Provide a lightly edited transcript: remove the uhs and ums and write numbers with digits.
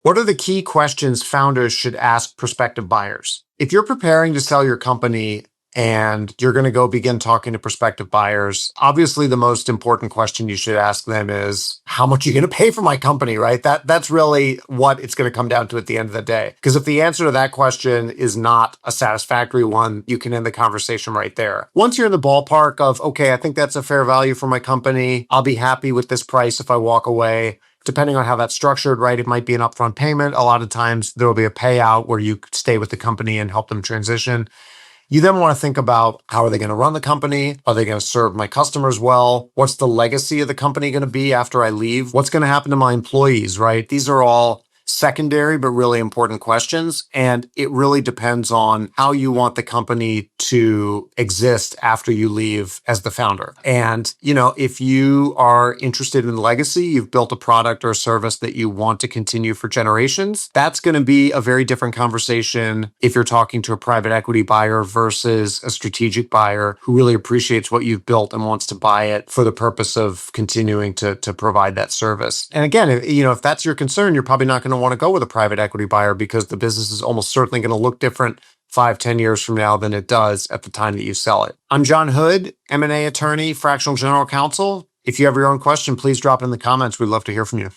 What are the key questions founders should ask prospective buyers? If you're preparing to sell your company and you're going to go begin talking to prospective buyers, obviously the most important question you should ask them is, how much are you going to pay for my company, right? That's really what it's going to come down to at the end of the day. Because if the answer to that question is not a satisfactory one, you can end the conversation right there. Once you're in the ballpark of, okay, I think that's a fair value for my company, I'll be happy with this price if I walk away. Depending on how that's structured, right? It might be an upfront payment. A lot of times there will be a payout where you stay with the company and help them transition. You then want to think about, how are they going to run the company? Are they going to serve my customers well? What's the legacy of the company going to be after I leave? What's going to happen to my employees, right? These are all secondary but really important questions. And it really depends on how you want the company to exist after you leave as the founder. And, if you are interested in legacy, you've built a product or a service that you want to continue for generations, that's going to be a very different conversation if you're talking to a private equity buyer versus a strategic buyer who really appreciates what you've built and wants to buy it for the purpose of continuing to provide that service. And again, if that's your concern, you're probably not going to want to go with a private equity buyer because the business is almost certainly going to look different 5-10 years from now than it does at the time that you sell it. I'm John Hood, M&A attorney, fractional general counsel. If you have your own question, please drop it in the comments. We'd love to hear from you.